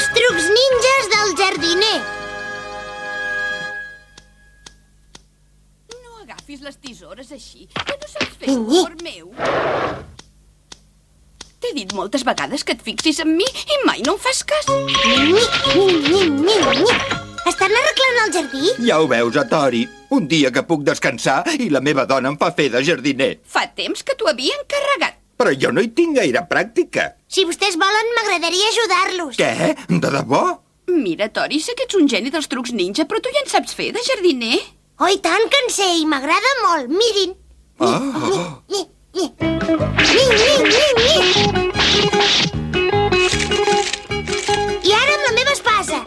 Els trucs ninjas del jardiner. No agafis les tisores així, que no saps fer favor meu. T'he dit moltes vegades que et fixis en mi i mai no em fas cas. Estan arreglant el jardí? Ja ho veus, Atori. Un dia que puc descansar i la meva dona em fa fer de jardiner. Fa temps que t'ho havia encarregat. Però jo no hi tinc gaire pràctica. Si vostès volen, m'agradaria ajudar-los. Què? De debò? Mira, Tori, sé que ets un geni dels trucs ninja, però tu ja en saps fer de jardiner? Oh, i tant que en sé, i m'agrada molt. Mirin. I ara amb la meva espasa.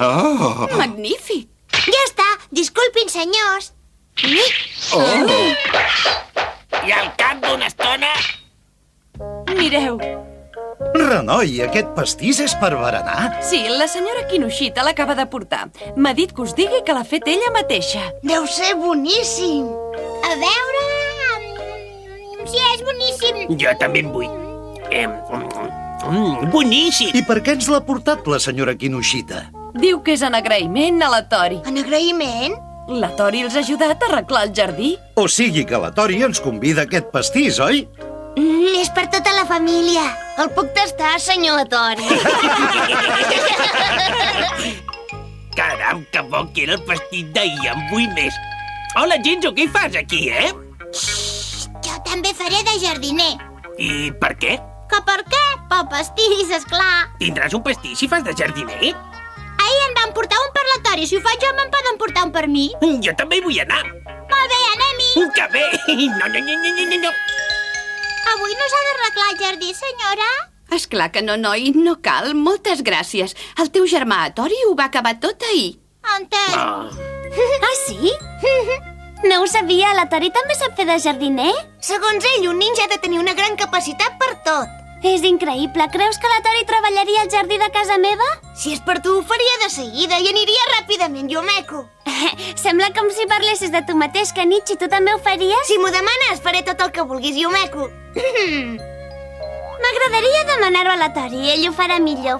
Oh! Magnífic! Ja està. Disculpin, senyors. Oh! I al cap d'una estona... Mireu, Renoi, aquest pastís és per berenar? sí, la senyora Kinoshita l'acaba de portar. M'ha dit que us digui que l'ha fet ella mateixa. Deu ser boníssim. A veure... Si és boníssim. Jo també en vull. Boníssim! I per què ens l'ha portat la senyora Kinoshita? Diu que és en agraïment a la Tori. En agraïment? La Tori els ha ajudat a arreglar el jardí. O sigui que la Tori ens convida a aquest pastís, oi? És per tota la família. El puc tastar, senyor Tori. Caram, que bo que era el pastís d'ahir, en vull més. Hola, Ginzo, què hi fas aquí, Jo també faré de jardiner. I per què? Que per què? Pel pastís, esclar. Tindràs un pastís si fas de jardiner? Ahir en van portar un per la Tori. Si ho faig jo, me'n poden portar un per mi. Jo també hi vull anar. Molt bé, anem-hi. Que bé! No. Avui no s'ha d'arreglar el jardí, senyora? Esclar que no, noi, no cal. Moltes gràcies. El teu germà Tori ho va acabar tot ahir. Entès. Ah, sí? No ho sabia, la Tori també sap fer de jardiner? Segons ell, un ninja ha de tenir una gran capacitat per tot. És increïble. Creus que la Tori treballaria al jardí de casa meva? Si és per tu, ho faria de seguida i aniria ràpidament, Yumeko. Sembla com si parlessis de tu mateix, Kenichi. Tu també ho faries? Si m'ho demanes, faré tot el que vulguis, Yumeko. M'agradaria demanar-ho a la Tori. Ell ho farà millor.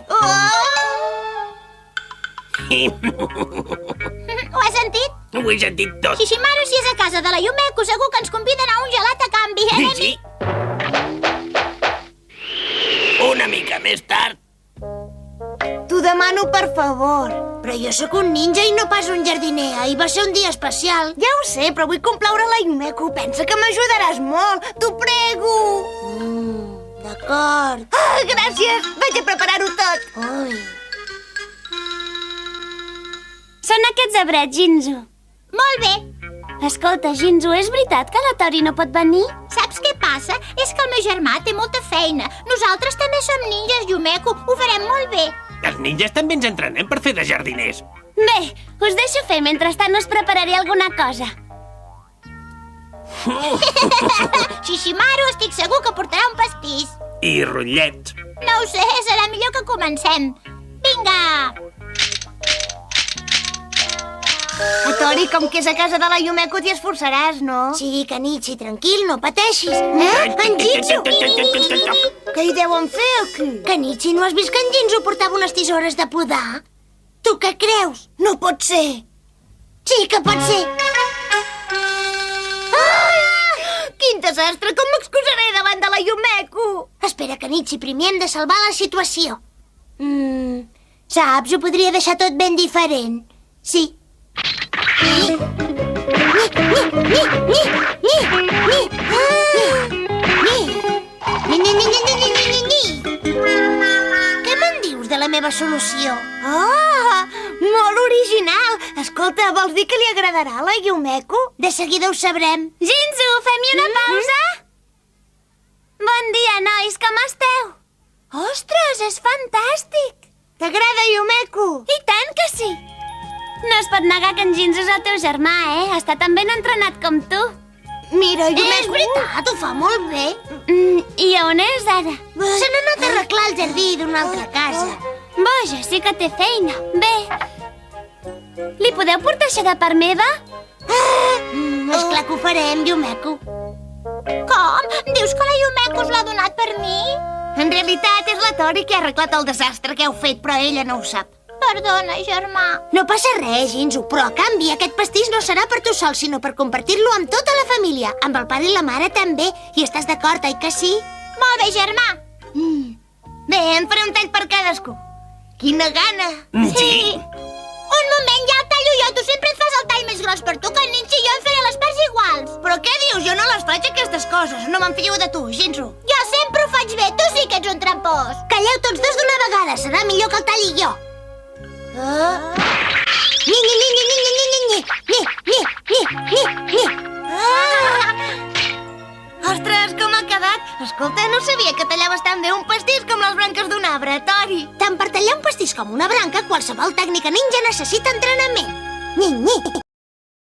Ho has sentit? Ho he sentit tot. Shishimaru, si és a casa de la Yumeko, segur que ens conviden a un gelat a canvi. Sí. Una mica més tard. T'ho demano, per favor. Però jo sóc un ninja i no pas un jardiner. Ahir va ser un dia especial. Ja ho sé, però vull complaure la Yumeko. Pensa que m'ajudaràs molt. T'ho prego. D'acord. Gràcies. Vaig a preparar-ho tot. Ui. Són aquests abrets, Ginzu. Molt bé. Escolta, Ginzu, és veritat que la Tori no pot venir? Saps què passa? És que el meu germà té molta feina. Nosaltres també som ninjas, Yumeko. Ho farem molt bé. Els ninjas també ens entrenem per fer de jardiners. Bé, us deixo fer. Mentrestant us prepararé alguna cosa. Shishimaru, estic segur que portarà un pastís. I rotllets. No ho sé, serà millor que comencem. Vinga! Tori, com que és a casa de la Yumeko, t'hi esforçaràs, no? Sí, Kenichi, tranquil, no pateixis. En Ginzu! Què hi deuen fer, aquí? Kenichi, no has vist que en Ginzu portava unes tisores de podar? Tu què creus? No pot ser. Sí que pot ser. Quin desastre! Com m'excusaré davant de la Yumeko? Espera, Kenichi, primer hem de salvar la situació. Saps, ho podria deixar tot ben diferent. Sí. Què me'n dius de la meva solució? Molt original! Escolta, vols dir que li agradarà a la Yumeko? De seguida ho sabrem. Ginzu, fem-hi una pausa? Bon dia, nois, com esteu? Ostres, és fantàstic! T'agrada, Yumeko? I tant que sí! No es pot negar que en Ginzu és el teu germà, eh? Està tan ben entrenat com tu. Mira, Yumeko... És veritat, ho fa molt bé. I on és ara? Se n'ha anat a arreglar el jardí d'una altra casa. Boja, sí que té feina. Bé, li podeu portar això de part meva? Esclar que ho farem, Yumeko. Com? Dius que la Yumeko us l'ha donat per mi? En realitat és la Tori que ha arreglat el desastre que heu fet, però ella no ho sap. Perdona, germà. No passa res, Ginzo, però a canvi aquest pastís no serà per tu sol, sinó per compartir-lo amb tota la família. Amb el pare i la mare també. I estàs d'acord, oi que sí? Molt bé, germà. Bé, en faré un tall per cadascú. Quina gana! Sí. Un moment, ja el tallo jo. Tu sempre et fas el tall més gros per tu, que en Ninchi i jo en faré les parts iguals. Però què dius? Jo no les faig, aquestes coses. No me'n fieu de tu, Ginzo. Jo sempre ho faig bé. Tu sí que ets un trampós. Calleu tots dos d'una vegada. Serà millor que el talli jo. Ni, ni, ni, ni, ni, ni, ni, ni, ni, ni, ni, ni, ni. Ostres, com ha quedat? Escolta, no sabia que tallaves tan bé un pastís com les branques d'un arbre, Tori. Tant per tallar un pastís com una branca, qualsevol tècnica ninja necessita entrenament. Ni, ni.